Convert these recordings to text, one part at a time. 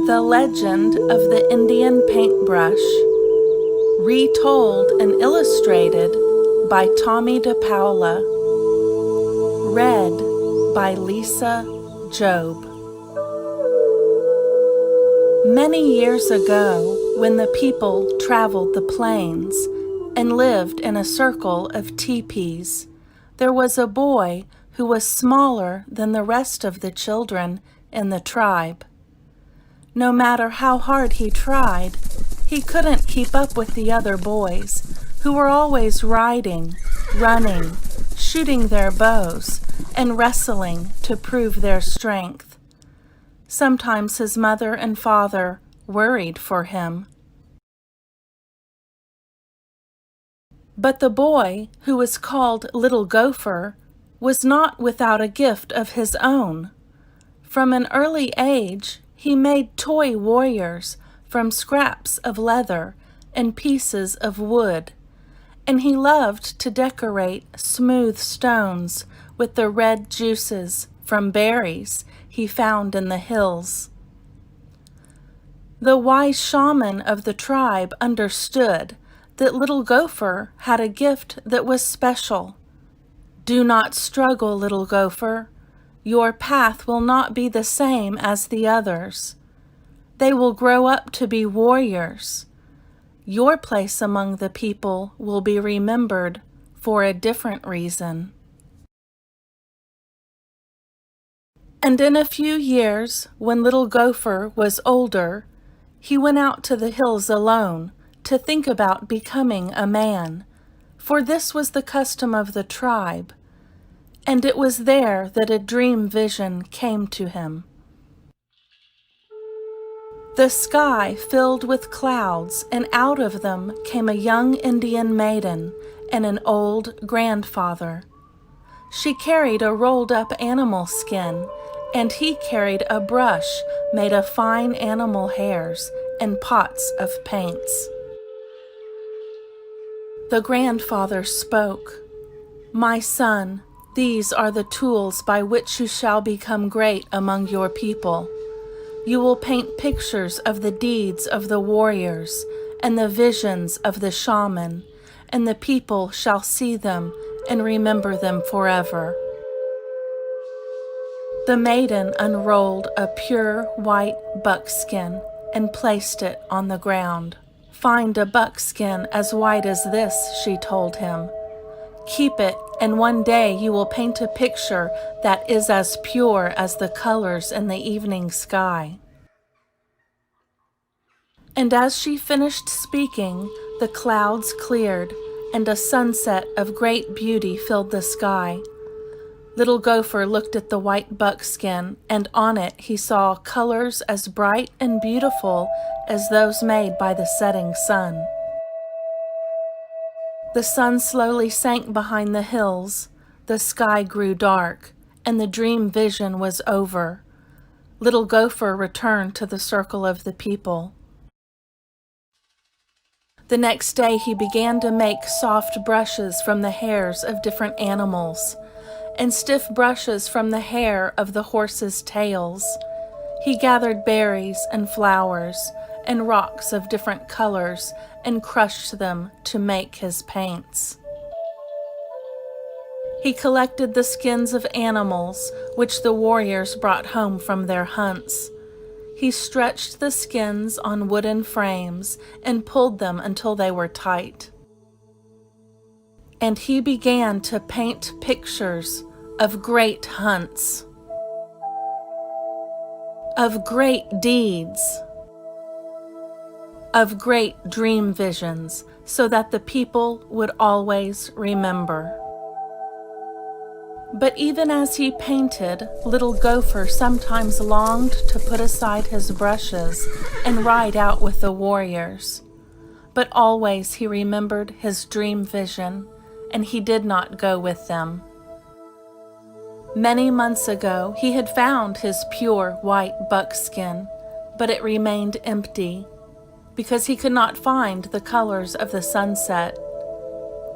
The Legend of the Indian Paintbrush, retold and illustrated by Tomi dePaola, read by Lisa Job. Many years ago, when the people traveled the plains and lived in a circle of teepees, there was a boy who was smaller than the rest of the children in the tribe. No matter how hard he tried, he couldn't keep up with the other boys, who were always riding, running, shooting their bows, and wrestling to prove their strength. Sometimes his mother and father worried for him. But the boy, who was called Little Gopher, was not without a gift of his own. From an early age, he made toy warriors from scraps of leather and pieces of wood, and he loved to decorate smooth stones with the red juices from berries he found in the hills. The wise shaman of the tribe understood that Little Gopher had a gift that was special. "Do not struggle, Little Gopher. Your path will not be the same as the others. They will grow up to be warriors. Your place among the people will be remembered for a different reason." And in a few years, when Little Gopher was older, he went out to the hills alone to think about becoming a man, for this was the custom of the tribe. And it was there that a dream vision came to him. The sky filled with clouds, and out of them came a young Indian maiden and an old grandfather. She carried a rolled-up animal skin, and he carried a brush made of fine animal hairs and pots of paints. The grandfather spoke, "My son, these are the tools by which you shall become great among your people. You will paint pictures of the deeds of the warriors and the visions of the shaman, and the people shall see them and remember them forever." The maiden unrolled a pure white buckskin and placed it on the ground. "Find a buckskin as white as this," she told him. "Keep it, and one day you will paint a picture that is as pure as the colors in the evening sky." And as she finished speaking, the clouds cleared, and a sunset of great beauty filled the sky. Little Gopher looked at the white buckskin, and on it he saw colors as bright and beautiful as those made by the setting sun. The sun slowly sank behind the hills, the sky grew dark, and the dream vision was over. Little Gopher returned to the circle of the people. The next day he began to make soft brushes from the hairs of different animals, and stiff brushes from the hair of the horses' tails. He gathered berries and flowers and rocks of different colors and crushed them to make his paints. He collected the skins of animals which the warriors brought home from their hunts. He stretched the skins on wooden frames and pulled them until they were tight. And he began to paint pictures of great hunts, of great deeds, of great dream visions, so that the people would always remember. But even as he painted, Little Gopher sometimes longed to put aside his brushes and ride out with the warriors. But always he remembered his dream vision, and he did not go with them. Many months ago, he had found his pure white buckskin, but it remained empty, because he could not find the colors of the sunset.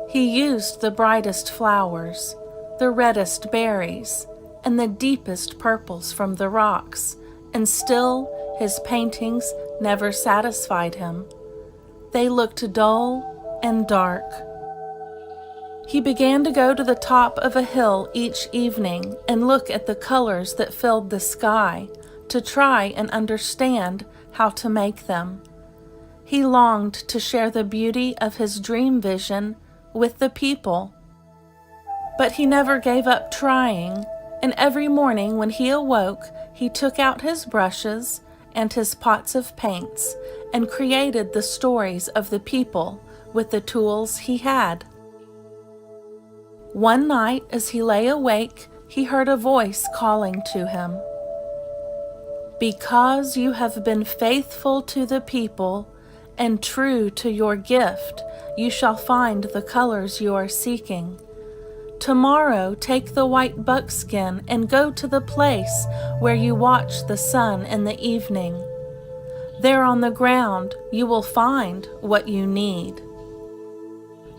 He used the brightest flowers, the reddest berries, and the deepest purples from the rocks, and still his paintings never satisfied him. They looked dull and dark. He began to go to the top of a hill each evening and look at the colors that filled the sky to try and understand how to make them. He longed to share the beauty of his dream vision with the people. But he never gave up trying, and every morning when he awoke, he took out his brushes and his pots of paints and created the stories of the people with the tools he had. One night, as he lay awake, he heard a voice calling to him. "Because you have been faithful to the people and true to your gift, you shall find the colors you are seeking. Tomorrow take the white buckskin and go to the place where you watch the sun in the evening. There on the ground you will find what you need."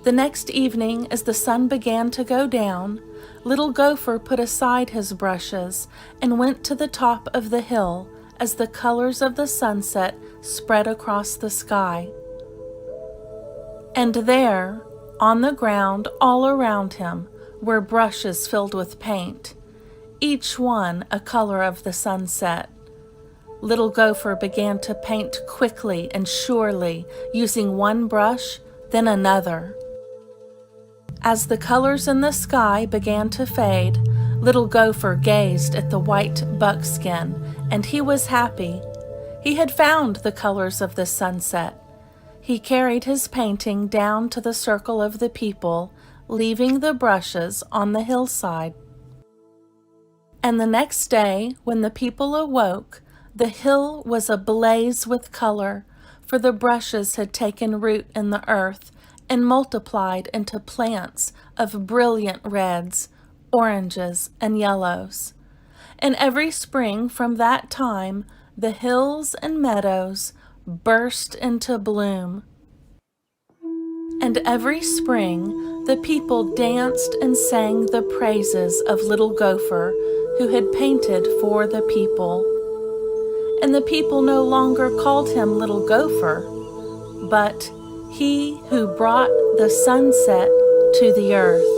The next evening, as the sun began to go down, Little Gopher put aside his brushes and went to the top of the hill as the colors of the sunset spread across the sky. And there, on the ground all around him, were brushes filled with paint, each one a color of the sunset. Little Gopher began to paint quickly and surely, using one brush, then another. As the colors in the sky began to fade, Little Gopher gazed at the white buckskin, and he was happy. He had found the colors of the sunset. He carried his painting down to the circle of the people, leaving the brushes on the hillside. And the next day, when the people awoke, the hill was ablaze with color, for the brushes had taken root in the earth and multiplied into plants of brilliant reds, oranges, and yellows. And every spring from that time, the hills and meadows burst into bloom. And every spring, the people danced and sang the praises of Little Gopher, who had painted for the people. And the people no longer called him Little Gopher, but he who brought the sunset to the earth.